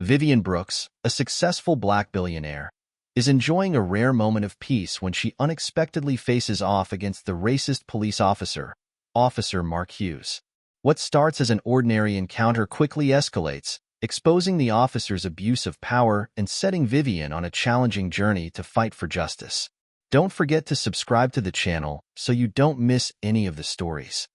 Vivian Brooks, a successful black billionaire, is enjoying a rare moment of peace when she unexpectedly faces off against the racist police officer, Officer Mark Hughes. What starts as an ordinary encounter quickly escalates, exposing the officer's abuse of power and setting Vivian on a challenging journey to fight for justice. Don't forget to subscribe to the channel so you don't miss any of the stories.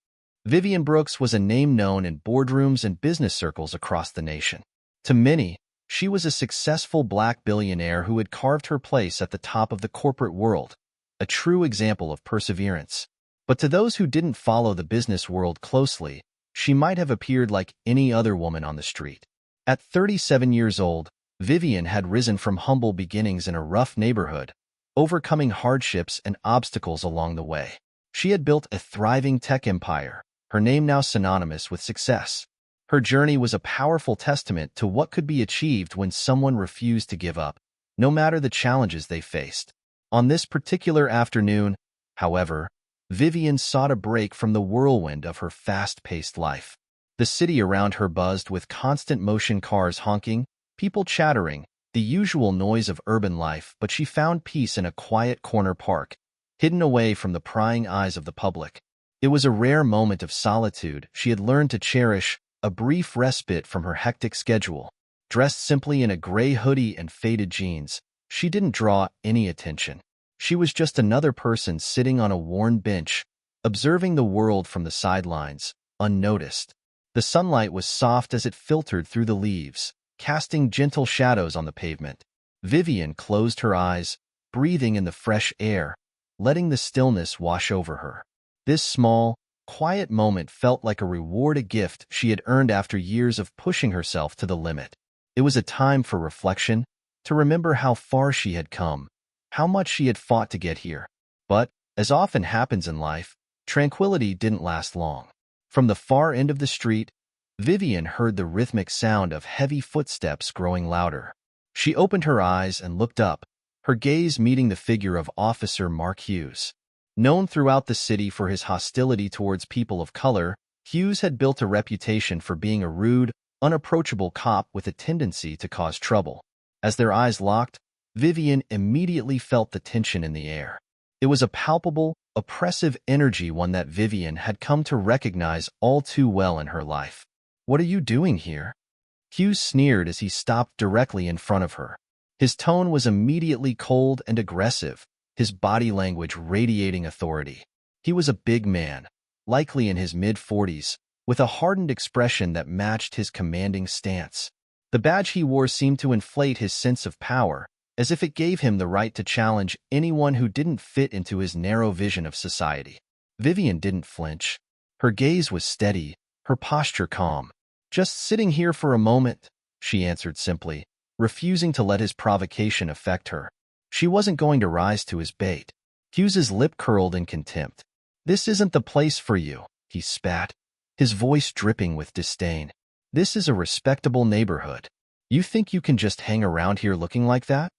Vivian Brooks was a name known in boardrooms and business circles across the nation. To many, she was a successful black billionaire who had carved her place at the top of the corporate world, a true example of perseverance. But to those who didn't follow the business world closely, she might have appeared like any other woman on the street. At 37 years old, Vivian had risen from humble beginnings in a rough neighborhood, overcoming hardships and obstacles along the way. She had built a thriving tech empire, her name now synonymous with success. Her journey was a powerful testament to what could be achieved when someone refused to give up, no matter the challenges they faced. On this particular afternoon, however, Vivian sought a break from the whirlwind of her fast-paced life. The city around her buzzed with constant motion, cars honking, people chattering, the usual noise of urban life, but she found peace in a quiet corner park, hidden away from the prying eyes of the public. It was a rare moment of solitude she had learned to cherish, a brief respite from her hectic schedule. Dressed simply in a gray hoodie and faded jeans, she didn't draw any attention. She was just another person sitting on a worn bench, observing the world from the sidelines, unnoticed. The sunlight was soft as it filtered through the leaves, casting gentle shadows on the pavement. Vivian closed her eyes, breathing in the fresh air, letting the stillness wash over her. This small, quiet moment felt like a reward, a gift she had earned after years of pushing herself to the limit. It was a time for reflection, to remember how far she had come, how much she had fought to get here. But, as often happens in life, tranquility didn't last long. From the far end of the street, Vivian heard the rhythmic sound of heavy footsteps growing louder. She opened her eyes and looked up, her gaze meeting the figure of Officer Mark Hughes. Known throughout the city for his hostility towards people of color, Hughes had built a reputation for being a rude, unapproachable cop with a tendency to cause trouble. As their eyes locked, Vivian immediately felt the tension in the air. It was a palpable, oppressive energy, one that Vivian had come to recognize all too well in her life. "What are you doing here?" Hughes sneered as he stopped directly in front of her. His tone was immediately cold and aggressive, his body language radiating authority. He was a big man, likely in his mid-40s, with a hardened expression that matched his commanding stance. The badge he wore seemed to inflate his sense of power, as if it gave him the right to challenge anyone who didn't fit into his narrow vision of society. Vivian didn't flinch. Her gaze was steady, her posture calm. "Just sitting here for a moment," she answered simply, refusing to let his provocation affect her. She wasn't going to rise to his bait. Hughes's lip curled in contempt. "This isn't the place for you," he spat, his voice dripping with disdain. "This is a respectable neighborhood. You think you can just hang around here looking like that?"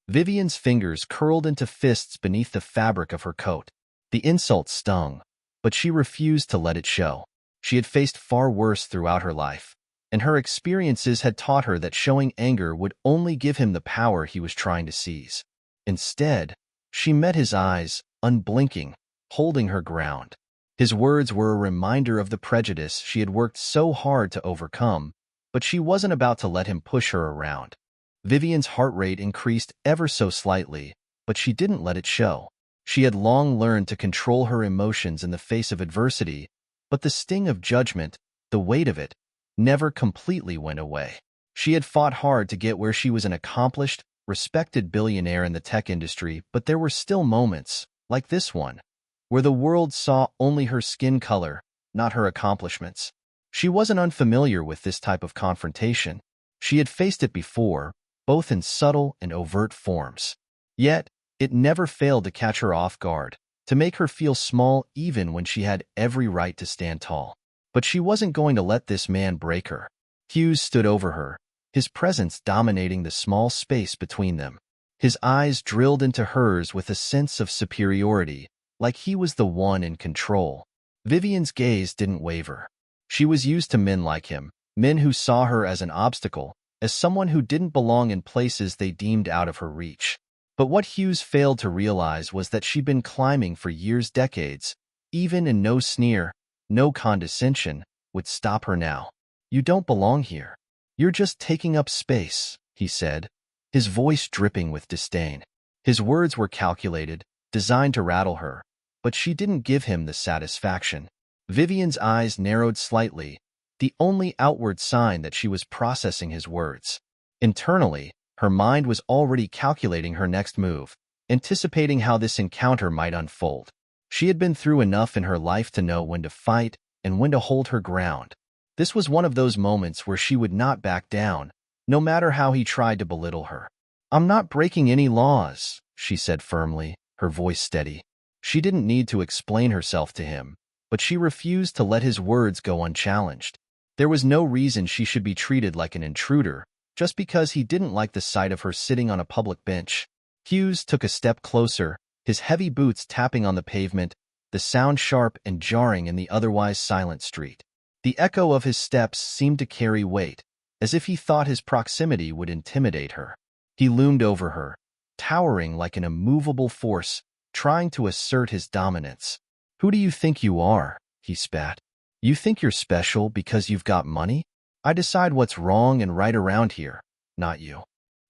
Vivian's fingers curled into fists beneath the fabric of her coat. The insult stung, but she refused to let it show. She had faced far worse throughout her life, and her experiences had taught her that showing anger would only give him the power he was trying to seize. Instead, she met his eyes, unblinking, holding her ground. His words were a reminder of the prejudice she had worked so hard to overcome, but she wasn't about to let him push her around. Vivian's heart rate increased ever so slightly, but she didn't let it show. She had long learned to control her emotions in the face of adversity, but the sting of judgment, the weight of it, never completely went away. She had fought hard to get where she was, an accomplished, respected billionaire in the tech industry, but there were still moments, like this one, where the world saw only her skin color, not her accomplishments. She wasn't unfamiliar with this type of confrontation. She had faced it before, both in subtle and overt forms. Yet, it never failed to catch her off guard, to make her feel small even when she had every right to stand tall. But she wasn't going to let this man break her. Hughes stood over her, his presence dominating the small space between them. His eyes drilled into hers with a sense of superiority, like he was the one in control. Vivian's gaze didn't waver. She was used to men like him, men who saw her as an obstacle, as someone who didn't belong in places they deemed out of her reach. But what Hughes failed to realize was that she'd been climbing for years, decades, even and no sneer, no condescension, would stop her now. "You don't belong here. You're just taking up space," he said, his voice dripping with disdain. His words were calculated, designed to rattle her, but she didn't give him the satisfaction. Vivian's eyes narrowed slightly, the only outward sign that she was processing his words. Internally, her mind was already calculating her next move, anticipating how this encounter might unfold. She had been through enough in her life to know when to fight and when to hold her ground. This was one of those moments where she would not back down, no matter how he tried to belittle her. "I'm not breaking any laws," she said firmly, her voice steady. She didn't need to explain herself to him, but she refused to let his words go unchallenged. There was no reason she should be treated like an intruder, just because he didn't like the sight of her sitting on a public bench. Hughes took a step closer, his heavy boots tapping on the pavement, the sound sharp and jarring in the otherwise silent street. The echo of his steps seemed to carry weight, as if he thought his proximity would intimidate her. He loomed over her, towering like an immovable force, trying to assert his dominance. "Who do you think you are?" he spat. "You think you're special because you've got money? I decide what's wrong and right around here, not you."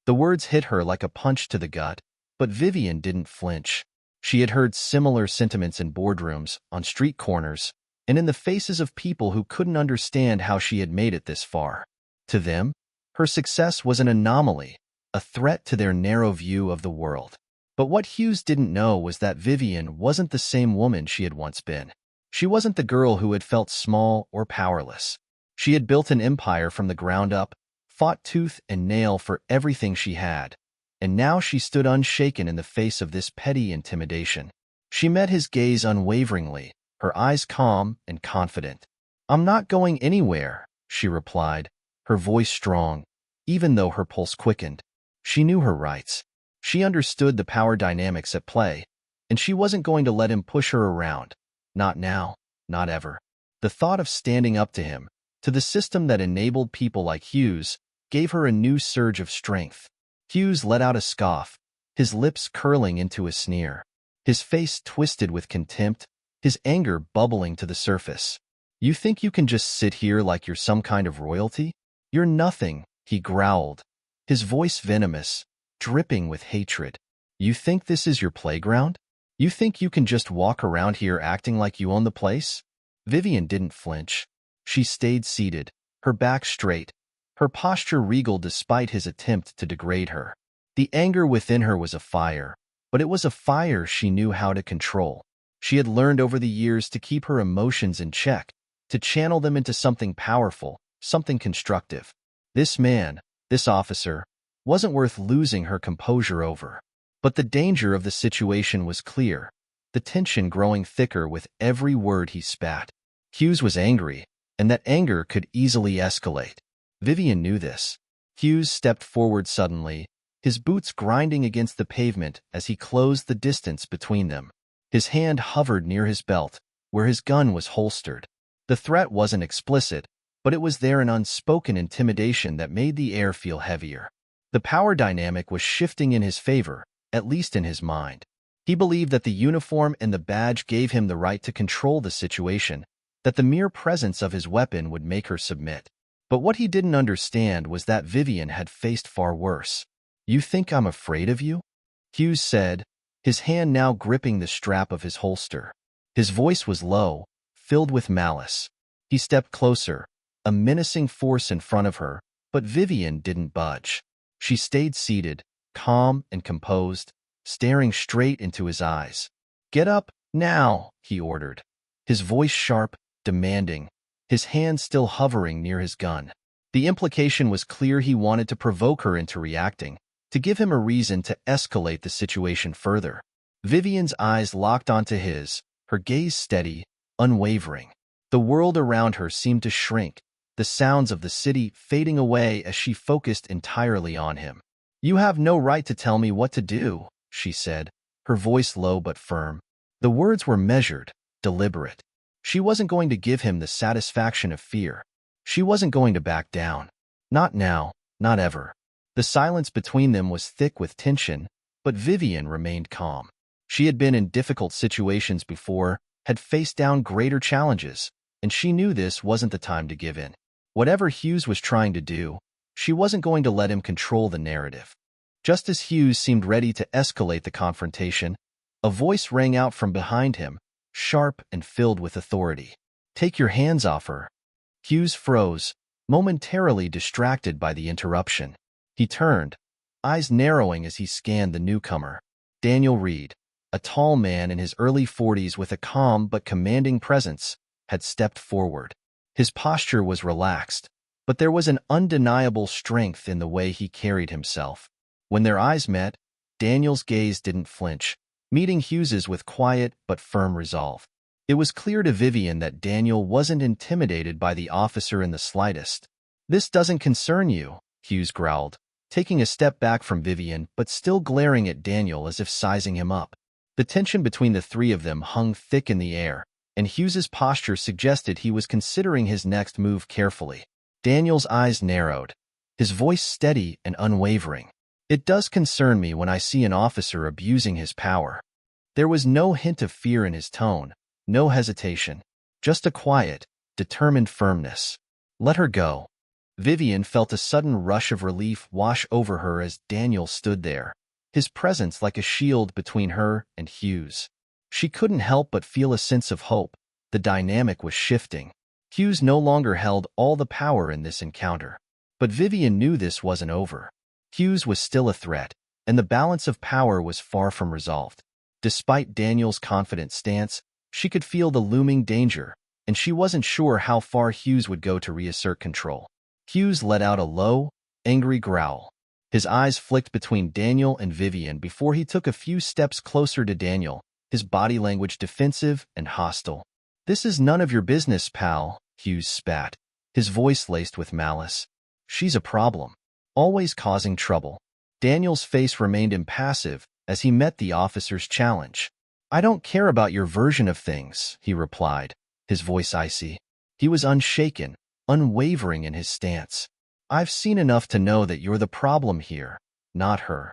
The words hit her like a punch to the gut, but Vivian didn't flinch. She had heard similar sentiments in boardrooms, on street corners, and in the faces of people who couldn't understand how she had made it this far. To them, her success was an anomaly, a threat to their narrow view of the world. But what Hughes didn't know was that Vivian wasn't the same woman she had once been. She wasn't the girl who had felt small or powerless. She had built an empire from the ground up, fought tooth and nail for everything she had, and now she stood unshaken in the face of this petty intimidation. She met his gaze unwaveringly, her eyes calm and confident. "I'm not going anywhere," she replied, her voice strong, even though her pulse quickened. She knew her rights. She understood the power dynamics at play, and she wasn't going to let him push her around. Not now, not ever. The thought of standing up to him, to the system that enabled people like Hughes, gave her a new surge of strength. Hughes let out a scoff, his lips curling into a sneer. His face twisted with contempt, his anger bubbling to the surface. "You think you can just sit here like you're some kind of royalty? You're nothing," he growled, his voice venomous, dripping with hatred. "You think this is your playground? You think you can just walk around here acting like you own the place?" Vivian didn't flinch. She stayed seated, her back straight, her posture regal despite his attempt to degrade her. The anger within her was afire, but it was a fire she knew how to control. She had learned over the years to keep her emotions in check, to channel them into something powerful, something constructive. This man, this officer, wasn't worth losing her composure over. But the danger of the situation was clear, the tension growing thicker with every word he spat. Hughes was angry, and that anger could easily escalate. Vivian knew this. Hughes stepped forward suddenly, his boots grinding against the pavement as he closed the distance between them. His hand hovered near his belt, where his gun was holstered. The threat wasn't explicit, but it was there in unspoken intimidation that made the air feel heavier. The power dynamic was shifting in his favor, at least in his mind. He believed that the uniform and the badge gave him the right to control the situation, that the mere presence of his weapon would make her submit. But what he didn't understand was that Vivian had faced far worse. "You think I'm afraid of you?" Hughes said, his hand now gripping the strap of his holster. His voice was low, filled with malice. He stepped closer, a menacing force in front of her, but Vivian didn't budge. She stayed seated, calm and composed, staring straight into his eyes. "Get up, now," he ordered, his voice sharp, demanding, his hand still hovering near his gun. The implication was clear. He wanted to provoke her into reacting, to give him a reason to escalate the situation further. Vivian's eyes locked onto his, her gaze steady, unwavering. The world around her seemed to shrink, the sounds of the city fading away as she focused entirely on him. "You have no right to tell me what to do," she said, her voice low but firm. The words were measured, deliberate. She wasn't going to give him the satisfaction of fear. She wasn't going to back down. Not now, Not ever. The silence between them was thick with tension, but Vivian remained calm. She had been in difficult situations before, had faced down greater challenges, and she knew this wasn't the time to give in. Whatever Hughes was trying to do, she wasn't going to let him control the narrative. Just as Hughes seemed ready to escalate the confrontation, a voice rang out from behind him, sharp and filled with authority. "Take your hands off her." Hughes froze, momentarily distracted by the interruption. He turned, eyes narrowing as he scanned the newcomer. Daniel Reed, a tall man in his early 40s with a calm but commanding presence, had stepped forward. His posture was relaxed, but there was an undeniable strength in the way he carried himself. When their eyes met, Daniel's gaze didn't flinch, meeting Hughes's with quiet but firm resolve. It was clear to Vivian that Daniel wasn't intimidated by the officer in the slightest. "This doesn't concern you," Hughes growled, taking a step back from Vivian but still glaring at Daniel as if sizing him up. The tension between the three of them hung thick in the air, and Hughes's posture suggested he was considering his next move carefully. Daniel's eyes narrowed, his voice steady and unwavering. "It does concern me when I see an officer abusing his power." There was no hint of fear in his tone, no hesitation, just a quiet, determined firmness. "Let her go." Vivian felt a sudden rush of relief wash over her as Daniel stood there, his presence like a shield between her and Hughes. She couldn't help but feel a sense of hope. The dynamic was shifting. Hughes no longer held all the power in this encounter. But Vivian knew this wasn't over. Hughes was still a threat, and the balance of power was far from resolved. Despite Daniel's confident stance, she could feel the looming danger, and she wasn't sure how far Hughes would go to reassert control. Hughes let out a low, angry growl. His eyes flicked between Daniel and Vivian before he took a few steps closer to Daniel, his body language defensive and hostile. "This is none of your business, pal," Hughes spat, his voice laced with malice. "She's a problem, always causing trouble." Daniel's face remained impassive as he met the officer's challenge. "I don't care about your version of things," he replied, his voice icy. He was unshaken, unwavering in his stance. "I've seen enough to know that you're the problem here, not her."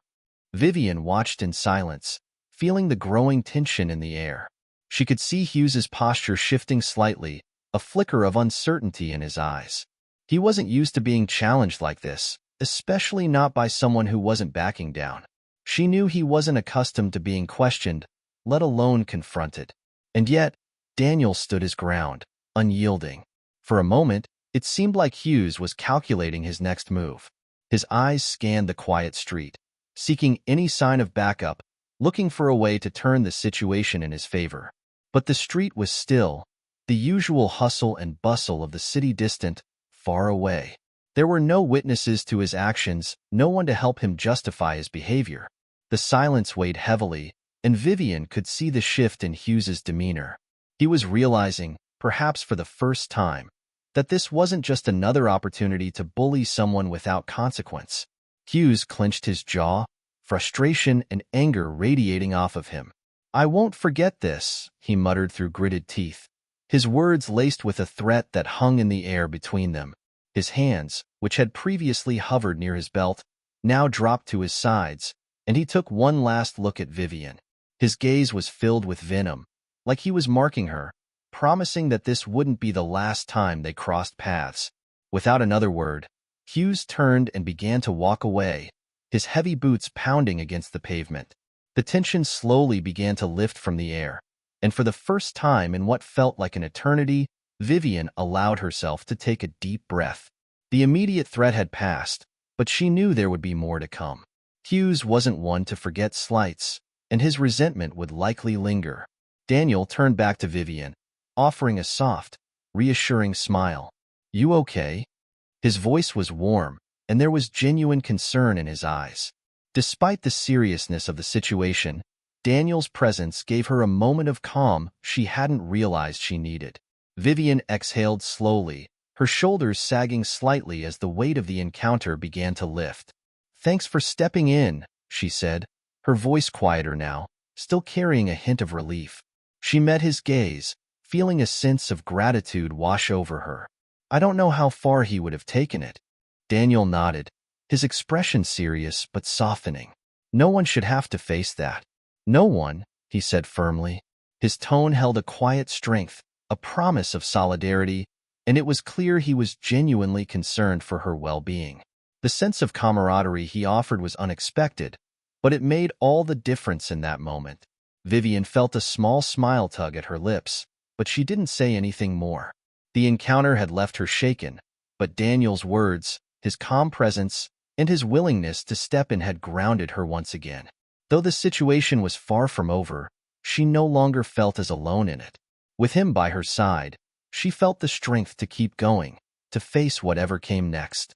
Vivian watched in silence, feeling the growing tension in the air. She could see Hughes's posture shifting slightly, a flicker of uncertainty in his eyes. He wasn't used to being challenged like this, especially not by someone who wasn't backing down. She knew he wasn't accustomed to being questioned, let alone confronted. And yet, Daniel stood his ground, unyielding. For a moment, it seemed like Hughes was calculating his next move. His eyes scanned the quiet street, seeking any sign of backup, looking for a way to turn the situation in his favor. But the street was still, the usual hustle and bustle of the city distant, far away. There were no witnesses to his actions, no one to help him justify his behavior. The silence weighed heavily, and Vivian could see the shift in Hughes's demeanor. He was realizing, perhaps for the first time, that this wasn't just another opportunity to bully someone without consequence. Hughes clenched his jaw, frustration and anger radiating off of him. "I won't forget this," he muttered through gritted teeth, his words laced with a threat that hung in the air between them. His hands, which had previously hovered near his belt, now dropped to his sides, and he took one last look at Vivian. His gaze was filled with venom, like he was marking her, promising that this wouldn't be the last time they crossed paths. Without another word, Hughes turned and began to walk away, his heavy boots pounding against the pavement. The tension slowly began to lift from the air, and for the first time in what felt like an eternity, Vivian allowed herself to take a deep breath. The immediate threat had passed, but she knew there would be more to come. Hughes wasn't one to forget slights, and his resentment would likely linger. Daniel turned back to Vivian, offering a soft, reassuring smile. "You okay?" His voice was warm, and there was genuine concern in his eyes. Despite the seriousness of the situation, Daniel's presence gave her a moment of calm she hadn't realized she needed. Vivian exhaled slowly, her shoulders sagging slightly as the weight of the encounter began to lift. "Thanks for stepping in," she said, her voice quieter now, still carrying a hint of relief. She met his gaze, feeling a sense of gratitude wash over her. "I don't know how far he would have taken it." Daniel nodded, his expression serious but softening. No one should have to face that. No one, he said firmly. His tone held a quiet strength, a promise of solidarity, and it was clear he was genuinely concerned for her well-being. The sense of camaraderie he offered was unexpected, but it made all the difference in that moment. Vivian felt a small smile tug at her lips, but she didn't say anything more. The encounter had left her shaken, but Daniel's words, his calm presence, and his willingness to step in had grounded her once again. Though the situation was far from over, she no longer felt as alone in it. With him by her side, she felt the strength to keep going, to face whatever came next.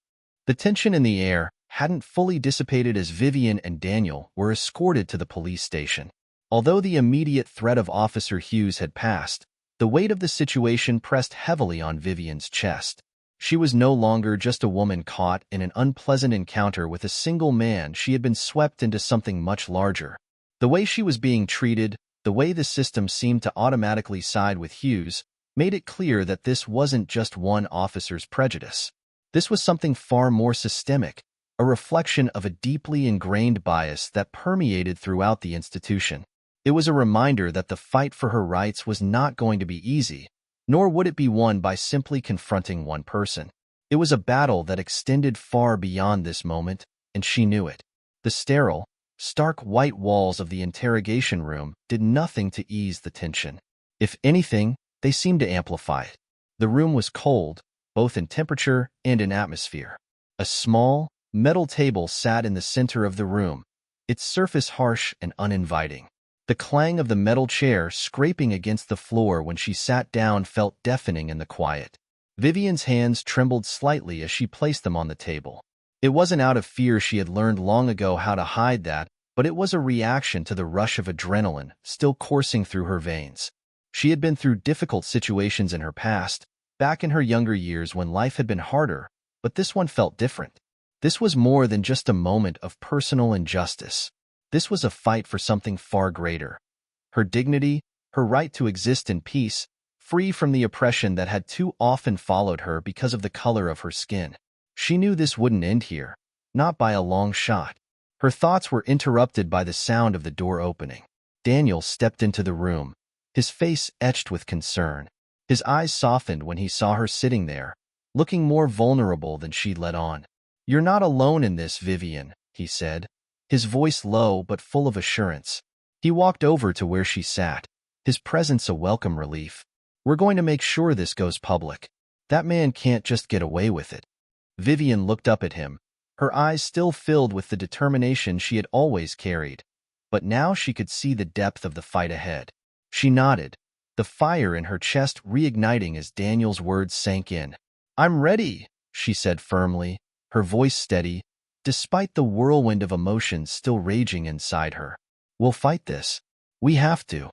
The tension in the air hadn't fully dissipated as Vivian and Daniel were escorted to the police station. Although the immediate threat of Officer Hughes had passed, the weight of the situation pressed heavily on Vivian's chest. She was no longer just a woman caught in an unpleasant encounter with a single man. She had been swept into something much larger. The way she was being treated, the way the system seemed to automatically side with Hughes, made it clear that this wasn't just one officer's prejudice. This was something far more systemic, a reflection of a deeply ingrained bias that permeated throughout the institution. It was a reminder that the fight for her rights was not going to be easy, nor would it be won by simply confronting one person. It was a battle that extended far beyond this moment, and she knew it. The sterile, stark white walls of the interrogation room did nothing to ease the tension. If anything, they seemed to amplify it. The room was cold, both in temperature and in atmosphere. A small, metal table sat in the center of the room, its surface harsh and uninviting. The clang of the metal chair scraping against the floor when she sat down felt deafening in the quiet. Vivian's hands trembled slightly as she placed them on the table. It wasn't out of fear. She had learned long ago how to hide that, but it was a reaction to the rush of adrenaline still coursing through her veins. She had been through difficult situations in her past, back in her younger years when life had been harder, but this one felt different. This was more than just a moment of personal injustice. This was a fight for something far greater. Her dignity, her right to exist in peace, free from the oppression that had too often followed her because of the color of her skin. She knew this wouldn't end here, not by a long shot. Her thoughts were interrupted by the sound of the door opening. Daniel stepped into the room, his face etched with concern. His eyes softened when he saw her sitting there, looking more vulnerable than she'd let on. "You're not alone in this, Vivian," he said, his voice low but full of assurance. He walked over to where she sat, his presence a welcome relief. "We're going to make sure this goes public. That man can't just get away with it." Vivian looked up at him, her eyes still filled with the determination she had always carried. But now she could see the depth of the fight ahead. She nodded, the fire in her chest reigniting as Daniel's words sank in. "I'm ready," she said firmly, her voice steady, despite the whirlwind of emotions still raging inside her. "We'll fight this. We have to."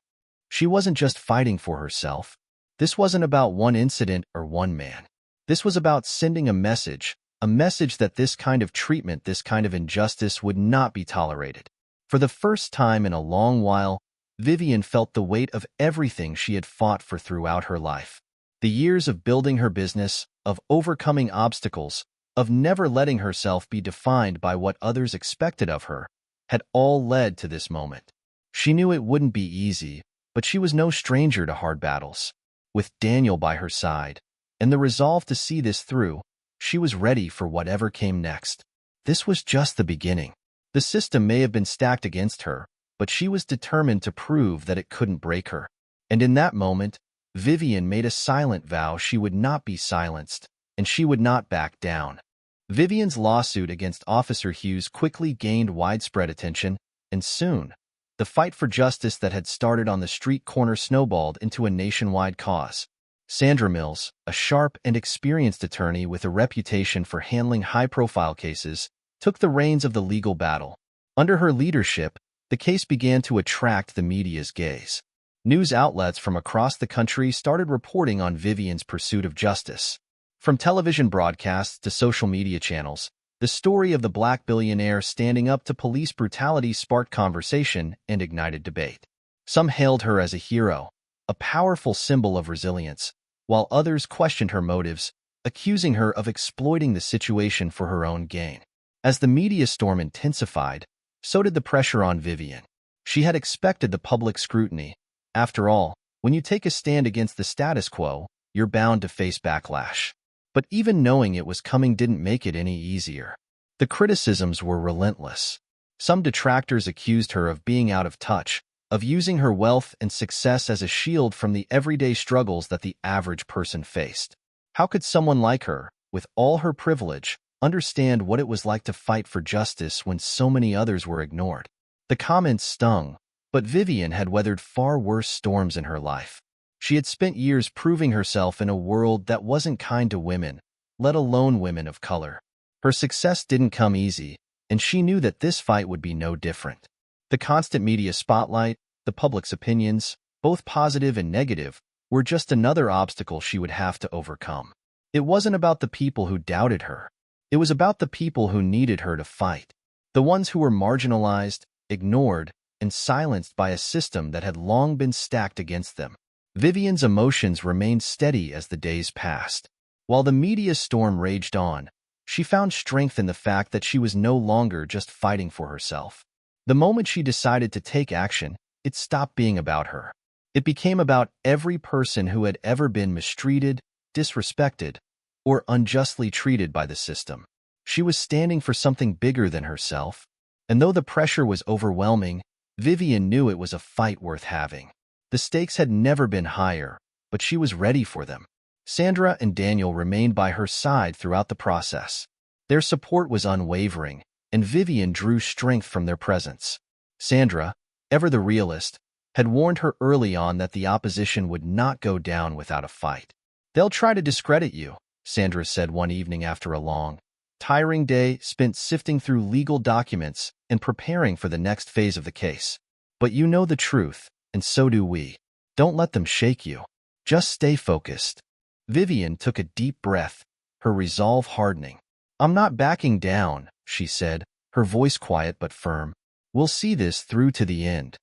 She wasn't just fighting for herself. This wasn't about one incident or one man. This was about sending a message that this kind of treatment, this kind of injustice would not be tolerated. For the first time in a long while, Vivian felt the weight of everything she had fought for throughout her life. The years of building her business, of overcoming obstacles, of never letting herself be defined by what others expected of her, had all led to this moment. She knew it wouldn't be easy, but she was no stranger to hard battles. With Daniel by her side, and the resolve to see this through, she was ready for whatever came next. This was just the beginning. The system may have been stacked against her, but she was determined to prove that it couldn't break her. And in that moment, Vivian made a silent vow she would not be silenced, and she would not back down. Vivian's lawsuit against Officer Hughes quickly gained widespread attention, and soon, the fight for justice that had started on the street corner snowballed into a nationwide cause. Sandra Mills, a sharp and experienced attorney with a reputation for handling high-profile cases, took the reins of the legal battle. Under her leadership, the case began to attract the media's gaze. News outlets from across the country started reporting on Vivian's pursuit of justice. From television broadcasts to social media channels, the story of the Black billionaire standing up to police brutality sparked conversation and ignited debate. Some hailed her as a hero, a powerful symbol of resilience, while others questioned her motives, accusing her of exploiting the situation for her own gain. As the media storm intensified, so did the pressure on Vivian. She had expected the public scrutiny. After all, when you take a stand against the status quo, you're bound to face backlash. But even knowing it was coming didn't make it any easier. The criticisms were relentless. Some detractors accused her of being out of touch, of using her wealth and success as a shield from the everyday struggles that the average person faced. How could someone like her, with all her privilege, understand what it was like to fight for justice when so many others were ignored? The comments stung, but Vivian had weathered far worse storms in her life. She had spent years proving herself in a world that wasn't kind to women, let alone women of color. Her success didn't come easy, and she knew that this fight would be no different. The constant media spotlight, the public's opinions, both positive and negative, were just another obstacle she would have to overcome. It wasn't about the people who doubted her. It was about the people who needed her to fight. The ones who were marginalized, ignored, and silenced by a system that had long been stacked against them. Vivian's emotions remained steady as the days passed. While the media storm raged on, she found strength in the fact that she was no longer just fighting for herself. The moment she decided to take action, it stopped being about her. It became about every person who had ever been mistreated, disrespected, or unjustly treated by the system. She was standing for something bigger than herself, and though the pressure was overwhelming, Vivian knew it was a fight worth having. The stakes had never been higher, but she was ready for them. Sandra and Daniel remained by her side throughout the process. Their support was unwavering, and Vivian drew strength from their presence. Sandra, ever the realist, had warned her early on that the opposition would not go down without a fight. "They'll try to discredit you," Sandra said one evening after a long, tiring day spent sifting through legal documents and preparing for the next phase of the case. "But you know the truth, and so do we. Don't let them shake you. Just stay focused." Vivian took a deep breath, her resolve hardening. "I'm not backing down," she said, her voice quiet but firm. "We'll see this through to the end."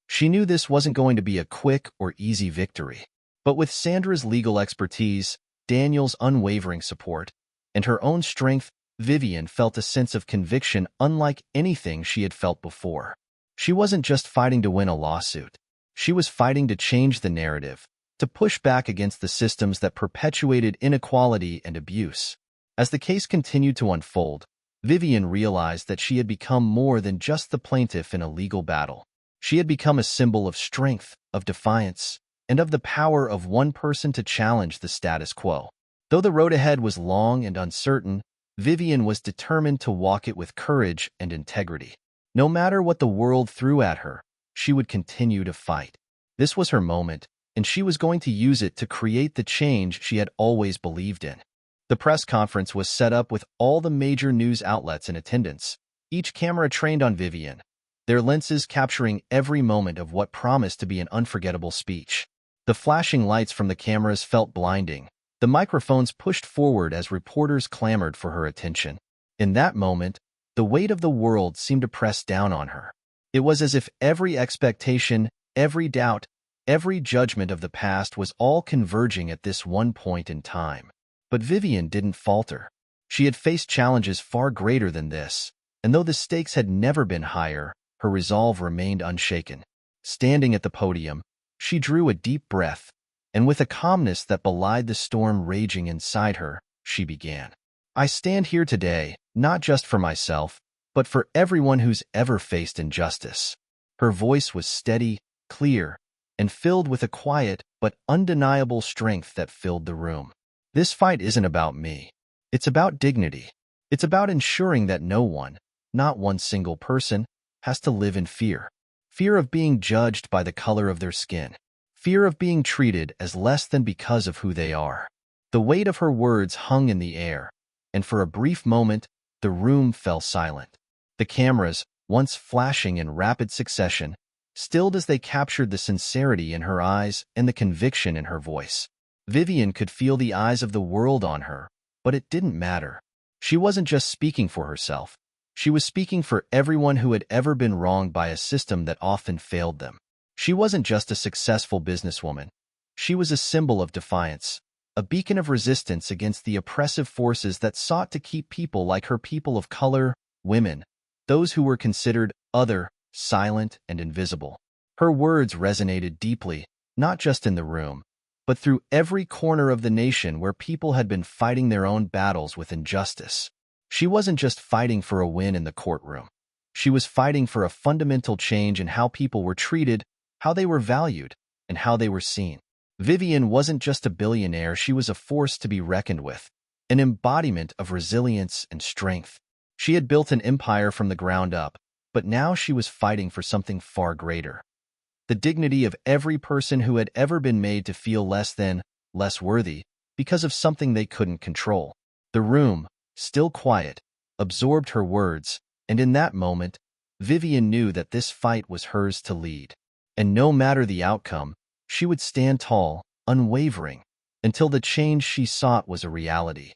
She knew this wasn't going to be a quick or easy victory. But with Sandra's legal expertise, Daniel's unwavering support, and her own strength, Vivian felt a sense of conviction unlike anything she had felt before. She wasn't just fighting to win a lawsuit. She was fighting to change the narrative, to push back against the systems that perpetuated inequality and abuse. As the case continued to unfold, Vivian realized that she had become more than just the plaintiff in a legal battle. She had become a symbol of strength, of defiance, and of the power of one person to challenge the status quo. Though the road ahead was long and uncertain, Vivian was determined to walk it with courage and integrity. No matter what the world threw at her, she would continue to fight. This was her moment, and she was going to use it to create the change she had always believed in. The press conference was set up with all the major news outlets in attendance, each camera trained on Vivian, their lenses capturing every moment of what promised to be an unforgettable speech. The flashing lights from the cameras felt blinding. The microphones pushed forward as reporters clamored for her attention. In that moment, the weight of the world seemed to press down on her. It was as if every expectation, every doubt, every judgment of the past was all converging at this one point in time. But Vivian didn't falter. She had faced challenges far greater than this, and though the stakes had never been higher, her resolve remained unshaken. Standing at the podium, she drew a deep breath, and with a calmness that belied the storm raging inside her, she began. "I stand here today, not just for myself, but for everyone who's ever faced injustice." Her voice was steady, clear, and filled with a quiet but undeniable strength that filled the room. "This fight isn't about me. It's about dignity. It's about ensuring that no one, not one single person, has to live in fear. Fear of being judged by the color of their skin. Fear of being treated as less than because of who they are." The weight of her words hung in the air, and for a brief moment, the room fell silent. The cameras, once flashing in rapid succession, stilled as they captured the sincerity in her eyes and the conviction in her voice. Vivian could feel the eyes of the world on her, but it didn't matter. She wasn't just speaking for herself. She was speaking for everyone who had ever been wronged by a system that often failed them. She wasn't just a successful businesswoman. She was a symbol of defiance, a beacon of resistance against the oppressive forces that sought to keep people like her, people of color, women, those who were considered other, silent, and invisible. Her words resonated deeply, not just in the room, but through every corner of the nation where people had been fighting their own battles with injustice. She wasn't just fighting for a win in the courtroom. She was fighting for a fundamental change in how people were treated, how they were valued, and how they were seen. Vivian wasn't just a billionaire, she was a force to be reckoned with, an embodiment of resilience and strength. She had built an empire from the ground up, but now she was fighting for something far greater. The dignity of every person who had ever been made to feel less than, less worthy, because of something they couldn't control. The room, still quiet, absorbed her words, and in that moment, Vivian knew that this fight was hers to lead. And no matter the outcome, she would stand tall, unwavering, until the change she sought was a reality.